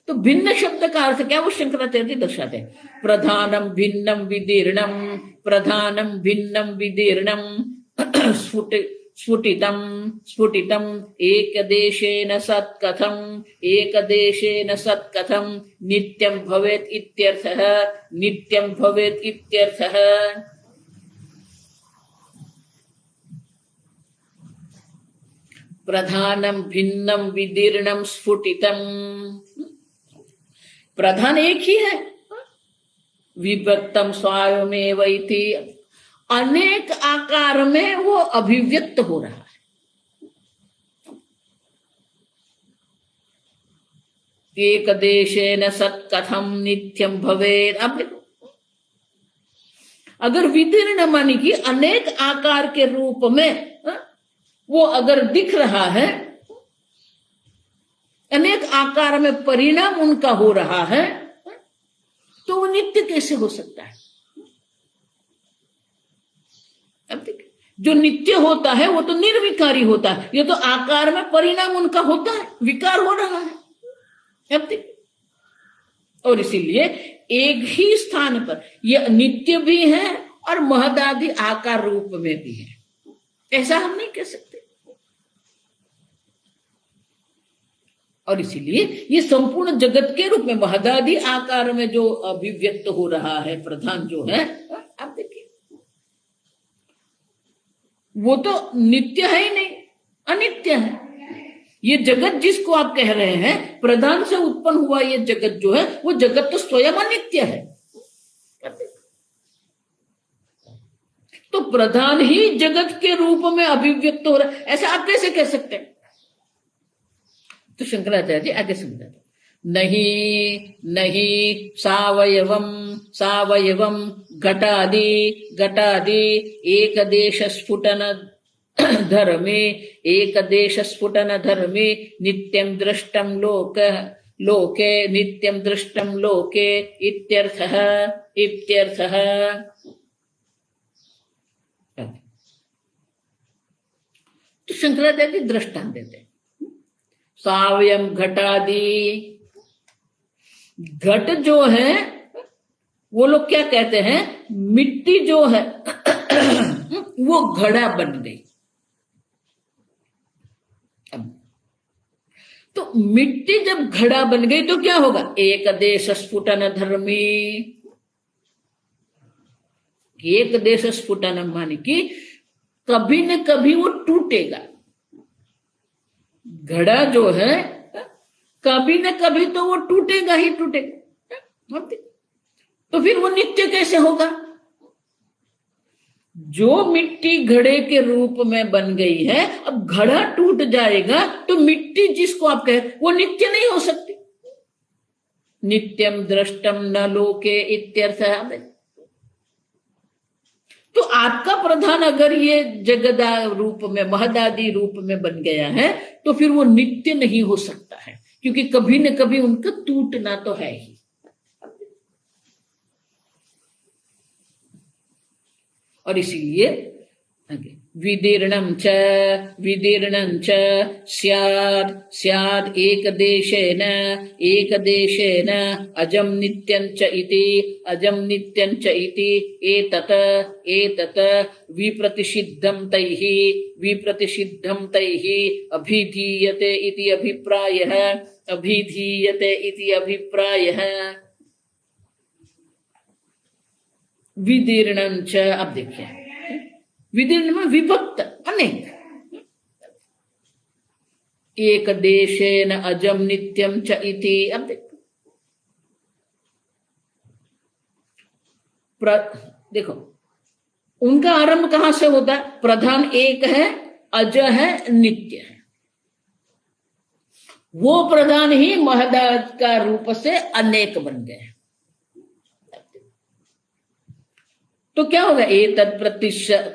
तो भिन्न शब्द का अर्थ क्या? वो शंकराचार्य दर्शाते हैं। प्रधानम भिन्नम विदीर्णम, प्रधानम भिन्नम विदीर्णम, स्फुटितम एकदेशेन सत्कथम नित्यं भवेत् इत्यर्थः। प्रधानम भिन्नम विदीर्णम स्फुटितम। प्रधान एक ही है, विभक्तम स्वायमेव इति, अनेक आकार में वो अभिव्यक्त हो रहा है। एक देशेन सत्कथम नित्यम भवेत्। अब देखो, अगर विदीर्ण मानी कि अनेक आकार के रूप में वो अगर दिख रहा है, अनेक आकार में परिणाम उनका हो रहा है, तो वो नित्य कैसे हो सकता है? जो नित्य होता है वो तो निर्विकारी होता है। ये तो आकार में परिणाम उनका होता है, विकार हो रहा है। और इसीलिए एक ही स्थान पर ये नित्य भी है और महदादि आकार रूप में भी है, ऐसा हम नहीं कह सकते। और इसीलिए ये संपूर्ण जगत के रूप में महदादि आकार में जो अभिव्यक्त हो रहा है प्रधान जो है, आप देखिए, वो तो नित्य है ही नहीं, अनित्य है। ये जगत जिसको आप कह रहे हैं प्रधान से उत्पन्न हुआ ये जगत जो है, वो जगत तो स्वयं अनित्य है। तो प्रधान ही जगत के रूप में अभिव्यक्त हो रहा है, ऐसा आप कैसे कह सकते हैं? तो शंकराचार्य जी आगे समझाते, नहीं सावयवम घटादि एक देश स्फुटन धर्मे नित्यं दृष्टं लोके इत्यर्थः। तो शंकराचार्य जी दृष्टांत देते हैं। सावयम घटादि, घट जो है वो लोग क्या कहते हैं? मिट्टी जो है वो घड़ा बन गई। तो मिट्टी जब घड़ा बन गई तो क्या होगा? एक देश स्फुटन धर्मी। एक देश स्फुटन माने कि कभी न कभी वो टूटेगा। घड़ा जो है कभी न कभी तो वो टूटेगा ही टूटेगा। तो फिर वो नित्य कैसे होगा? जो मिट्टी घड़े के रूप में बन गई है, अब घड़ा टूट जाएगा तो मिट्टी जिसको आप कहे वो नित्य नहीं हो सकती। नित्यम दृष्टम न लोके इत्यर्थ। तो आपका प्रधान अगर ये जगदा रूप में महदादि रूप में बन गया है तो फिर वो नित्य नहीं हो सकता है, क्योंकि कभी न कभी उनका टूटना तो है ही। और इसीलिए आगे विदीर्णं च स्याद् एकदेशेन अजं नित्यं च इति एतत् विप्रतिषिद्धं तैः अभिधीयते इति अभिप्रायः विदीर्णं च। अब देखिए विदीर्ण में विभक्त अनेक, एक देशेन अजम नित्यम च इति। अब देखो उनका आरंभ कहां से होता है? प्रधान एक है, अज है, नित्य है। वो प्रधान ही महदाद का रूप से अनेक बन गए। तो क्या होगा? एतत्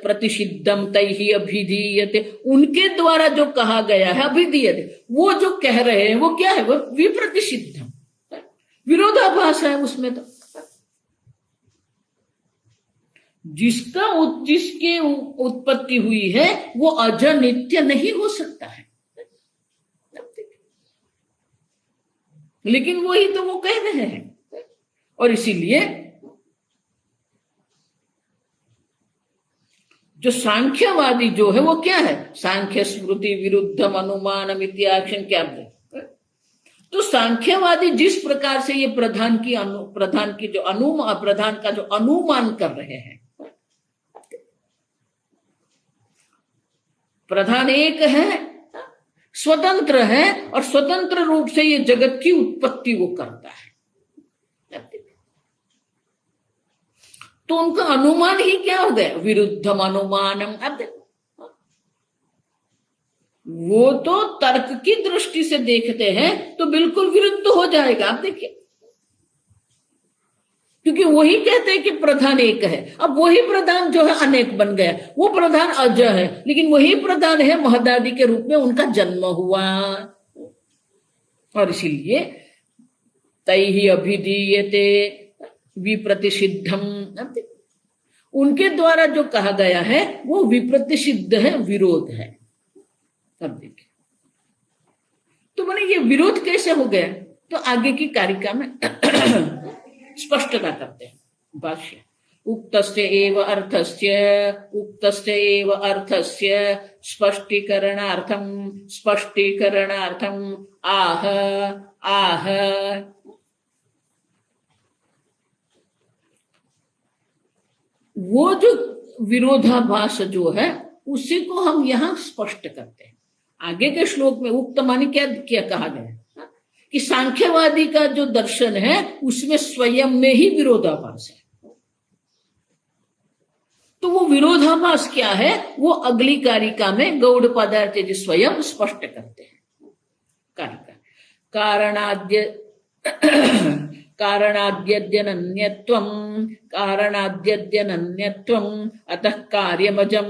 प्रतिषिद्धम तैहि अभिधीयते, उनके द्वारा जो कहा गया है अभिधीयते, वो जो कह रहे हैं वो क्या है? वो विप्रतिषिद्धम, विरोधाभास है उसमें। तो जिसके उत्पत्ति हुई है वो अज नित्य नहीं हो सकता है, लेकिन वही तो वो कह रहे हैं। और इसीलिए जो सांख्यवादी जो है वो क्या है? सांख्य स्मृति विरुद्धम अनुमानम इत्याख्यन। क्या बोले? तो सांख्यवादी जिस प्रकार से ये प्रधान का जो अनुमान कर रहे हैं, प्रधान एक है, स्वतंत्र है, और स्वतंत्र रूप से ये जगत की उत्पत्ति वो करता है। तो उनका अनुमान ही क्या हो गया? विरुद्धम अनुमानम। अब देखो वो तो तर्क की दृष्टि से देखते हैं तो बिल्कुल विरुद्ध हो जाएगा। आप देखिए, क्योंकि वही कहते हैं कि प्रधान एक है, अब वही प्रधान जो है अनेक बन गया। वो प्रधान अज है, लेकिन वही प्रधान है महदादि के रूप में उनका जन्म हुआ। और इसीलिए तैहि अभिधीयते विप्रतिषिद्धम, उनके द्वारा जो कहा गया है वो विप्रतिषिद्ध है, विरोध है। अब देखिए तो मैंने ये विरोध कैसे हो गया? तो आगे की कारिका में स्पष्टता करते हैं। भाष्य उक्तस्य एव अर्थस्य स्पष्टीकरणार्थम आह वो जो विरोधाभास जो है उसी को हम यहां स्पष्ट करते हैं। आगे के श्लोक में उक्त माने क्या कहा गया कि सांख्यवादी का जो दर्शन है उसमें स्वयं में ही विरोधाभास है। तो वो विरोधाभास क्या है वो अगली कारिका में गौड़पादाचार्य जी स्वयं स्पष्ट करते हैं। कारिका कारणाद्यनन्यत्वम् अतः कार्यमजं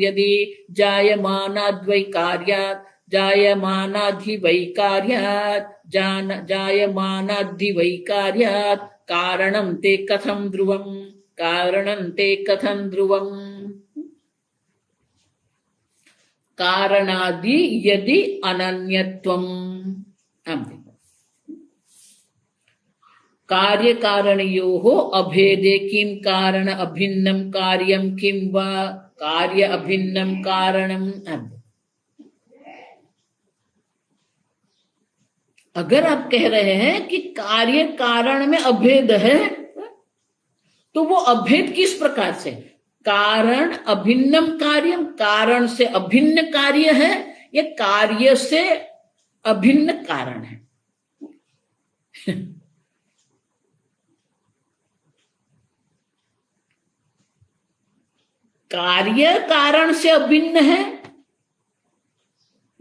यदि जायमानाद्वैकार्यात् कारणं ते कथं ध्रुवम् कारणादि यदि अनन्यत्वम्। कार्य कारणयोः अभेदे किं कारण अभिन्नं कार्यं किं वा कार्य अभिन्नं कारणम्। अगर आप कह रहे हैं कि कार्य कारण में अभेद है तो वो अभेद किस प्रकार से? कारण अभिन्नम कार्यम, कारण से अभिन्न कार्य है या कार्य से अभिन्न कारण है? कार्य कारण से अभिन्न है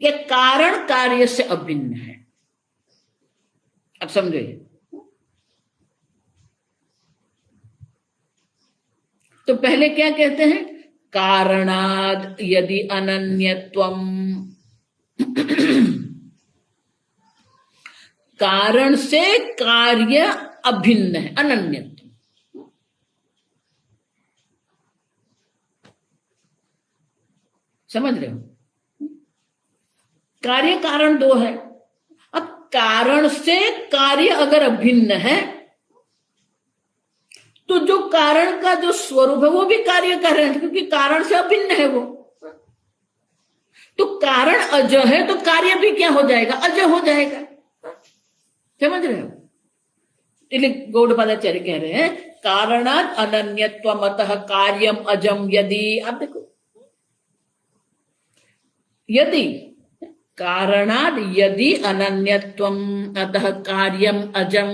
या कारण कार्य से अभिन्न है? अब समझिए। तो पहले क्या कहते हैं? कारणाद यदि अनन्यत्वम, कारण से कार्य अभिन्न है, अनन्यत्व। समझ रहे हो? कार्य कारण दो है। अब कारण से कार्य अगर अभिन्न है तो जो कारण का जो स्वरूप है वो भी कार्य कर रहे हैं, क्योंकि कारण से अभिन्न है वो। तो कारण अज है तो कार्य भी क्या हो जाएगा? अज हो जाएगा। समझ रहे हो? इसलिए गौड़पादाचार्य कह रहे हैं कारणात् अनन्यत्वम् अतः कार्यम अजम यदि। आप देखो, यदि कारणात् यदि अनन्यत्वम् अतः कार्यम अजम।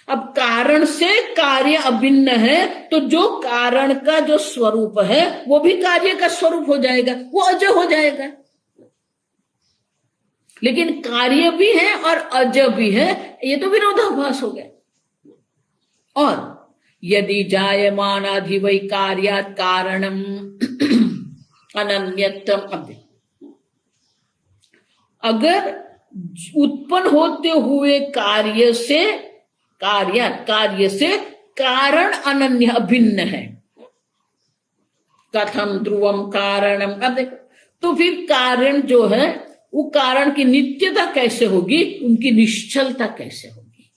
अब कारण से कार्य अभिन्न है तो जो कारण का जो स्वरूप है वो भी कार्य का स्वरूप हो जाएगा, वो अज हो जाएगा। लेकिन कार्य भी है और अज भी है, ये तो विरोधाभास हो गया। और यदि जायमानाधि वै कार्यात् कारणम अनन्यत्वम्। अब अगर उत्पन्न होते हुए कार्य से कारण अनन्य अभिन्न है, कथम ध्रुवम कारणम। अब देखो, तो फिर कारण जो है वो कारण की नित्यता कैसे होगी, उनकी निश्चलता कैसे होगी?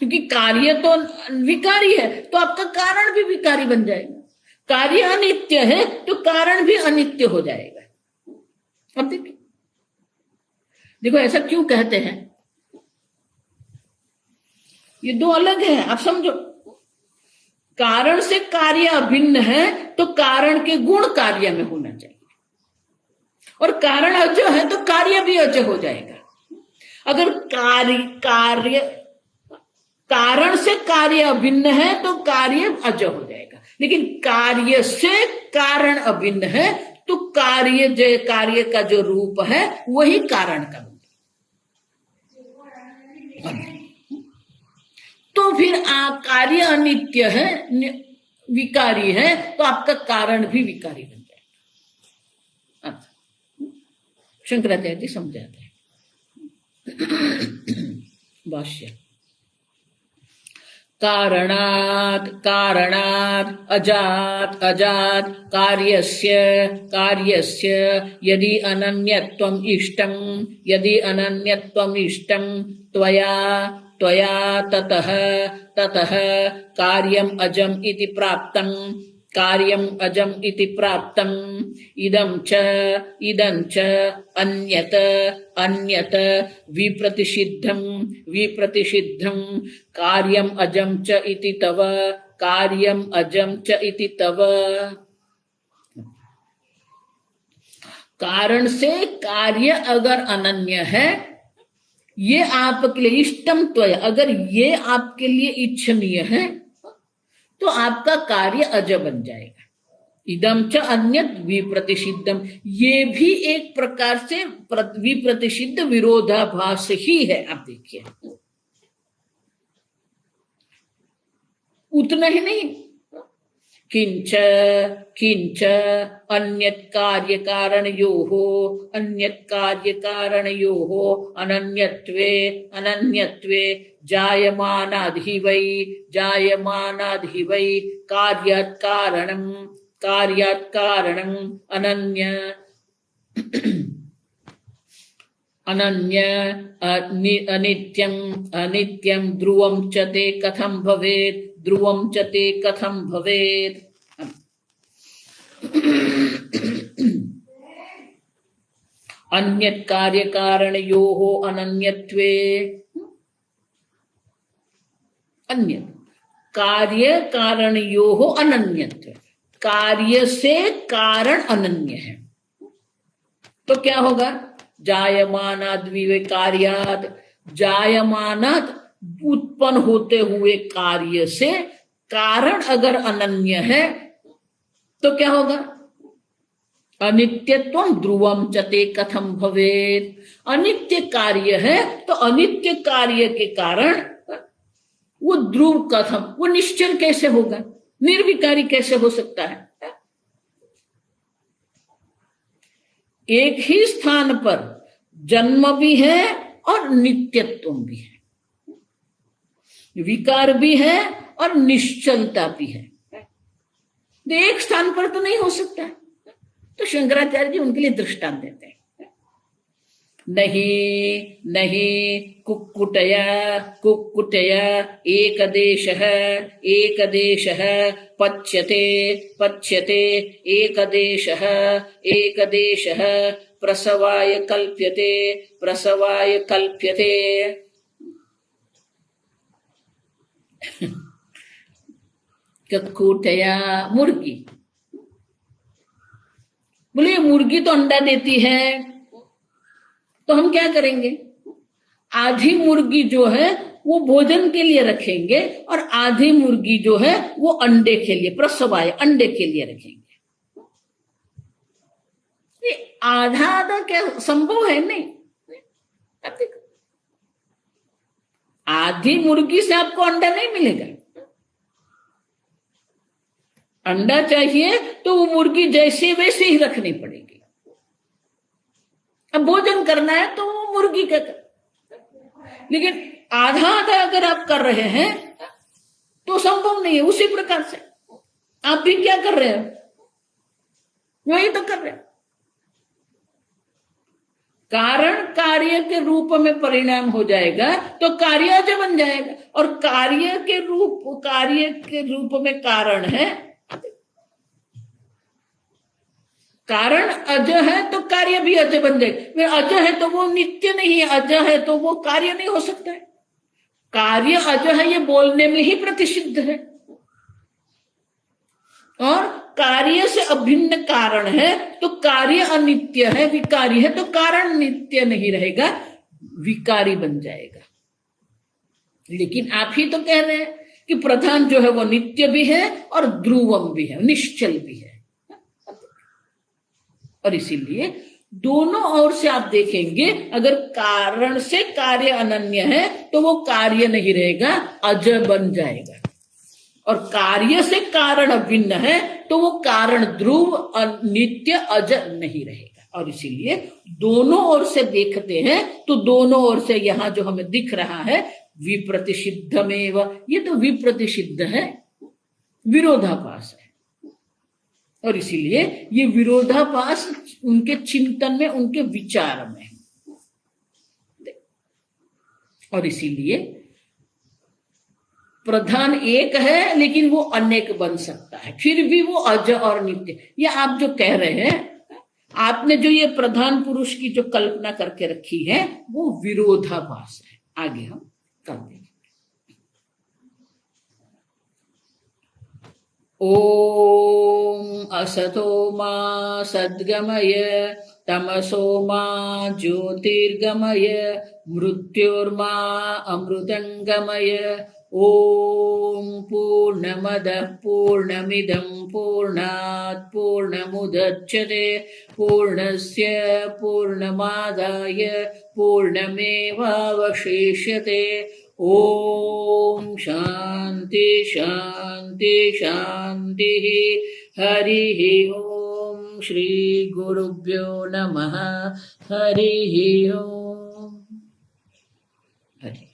क्योंकि कार्य तो विकारी है तो आपका कारण भी विकारी बन जाएगा। कार्य अनित्य है तो कारण भी अनित्य हो जाएगा। अब देखो ऐसा क्यों कहते हैं? ये दो अलग है, आप समझो। कारण से कार्य अभिन्न है तो कारण के गुण कार्य में होना चाहिए, और कारण अज है तो कार्य भी अज हो जाएगा। अगर कारण से कार्य अभिन्न है तो कार्य अज हो जाएगा, लेकिन कार्य से कारण अभिन्न है तो कार्य का जो रूप है वही कारण का रूप। तो फिर कार्य अनित्य है, विकारी है, तो आपका कारण भी विकारी बन जाएगा। शंकराचार्य जी समझाते हैं। भाष्य कारणात् अजात् कार्यस्य यदि अनन्यत्वम् इष्टं त्वया ततः कार्यम् अजम् इति प्राप्तम् इदं च अन्यत विप्रतिषिद्धं कार्यम् अजं च इति तव। कारण से कार्य अगर अनन्य है, ये आपके लिए इष्टम त्वया, अगर ये आपके लिए इच्छनीय है तो आपका कार्य अज बन जाएगा। इदम च अन्यत विप्रतिषिद्धम, ये भी एक प्रकार से विप्रतिषिद्ध विरोधाभास ही है। आप देखिए, उतना ही नहीं, किंच अन्यत् कार्य कारणयोः अनन्यत्वे जायमानाद्धि वै कार्यात् कारणम् अनित्यं ध्रुवं च ते कथं भवेत्। अन्यत् कार्य कारणयोः अनन्यत्वे, अन्यत् कार्य कारणयोः अनन्यत्वे, कार्य से कारण अनन्य है तो क्या होगा? जायमानाद् विवेकार्यात्, जायमानात् उत्पन्न होते हुए कार्य से कारण अगर अनन्य है तो क्या होगा? अनित्यत्वं ध्रुवं च ते कथं भवेत्। अनित्य कार्य है तो अनित्य कार्य के कारण वो ध्रुव कथम, वो निश्चल कैसे होगा? निर्विकारी कैसे हो सकता है? एक ही स्थान पर जन्म भी है और नित्यत्व भी है, विकार भी है और निश्चलता भी है। एक स्थान पर तो नहीं हो सकता है। तो शंकराचार्य जी उनके लिए दृष्टांत देते हैं। नहीं नहीं कुक्कुटया कुक्कुटया एकदेशः एकदेशः पच्यते पच्यते एकदेशः एकदेशः प्रसवाय कल्प्यते प्रसवाय कल्प्यते। कुक्कुटया मुर्गी, बोले मुर्गी तो अंडा देती है, तो हम क्या करेंगे? आधी मुर्गी जो है वो भोजन के लिए रखेंगे और आधी मुर्गी जो है वो अंडे के लिए, प्रसवाय अंडे के लिए रखेंगे। ये आधा आधा क्या संभव है? नहीं। आधी मुर्गी से आपको अंडा नहीं मिलेगा। अंडा चाहिए तो वो मुर्गी जैसे वैसे ही रखनी पड़ेगी। अब भोजन करना है तो वो मुर्गी का कर, लेकिन आधा आधा अगर आप कर रहे हैं तो संभव नहीं है। उसी प्रकार से आप भी क्या कर रहे हैं? वही तो कर रहे हैं। कारण कार्य के रूप में परिणाम हो जाएगा तो कार्य अज बन जाएगा, और कार्य के रूप में कारण है। कारण अज है तो कार्य भी अज बन जाएगा। अज है तो वो नित्य नहीं है, अज है तो वो कार्य नहीं हो सकता है। कार्य अज है ये बोलने में ही प्रतिषिद्ध है, और कार्य से अभिन्न कारण है तो कार्य अनित्य है, विकारी है, तो कारण नित्य नहीं रहेगा, विकारी बन जाएगा। लेकिन आप ही तो कह रहे हैं कि प्रधान जो है वो नित्य भी है और ध्रुवम भी है, निश्चल भी है। और इसीलिए दोनों ओर से आप देखेंगे, अगर कारण से कार्य अनन्य है तो वो कार्य नहीं रहेगा, अज बन जाएगा। और कार्य से कारण अभिन्न है तो वो कारण ध्रुव नित्य अज नहीं रहेगा। और इसीलिए दोनों ओर से देखते हैं तो दोनों ओर से यहां जो हमें दिख रहा है विप्रतिषिद्धमेव, ये तो विप्रतिषिद्ध है, विरोधाभास है। और इसीलिए ये विरोधाभास उनके चिंतन में, उनके विचार में। और इसीलिए प्रधान एक है लेकिन वो अनेक बन सकता है, फिर भी वो अज और नित्य। ये आप जो कह रहे हैं, आपने जो ये प्रधान पुरुष की जो कल्पना करके रखी है वो विरोधाभास है। आगे हम कर देंगे। ओम असतो मा सद्गमय तमसो मा ज्योतिर्गमय मृत्योर्मा अमृतंगमय। ओम पूर्णमदः पूर्णमिदं पूर्णात् पूर्णमुदच्यते पूर्णस्य पूर्णमादाय पूर्णमेवावशिष्यते। ओम शांति शांति शांति। हरि ओम। श्री गुरुभ्यो नमः। हरि ओम। हरि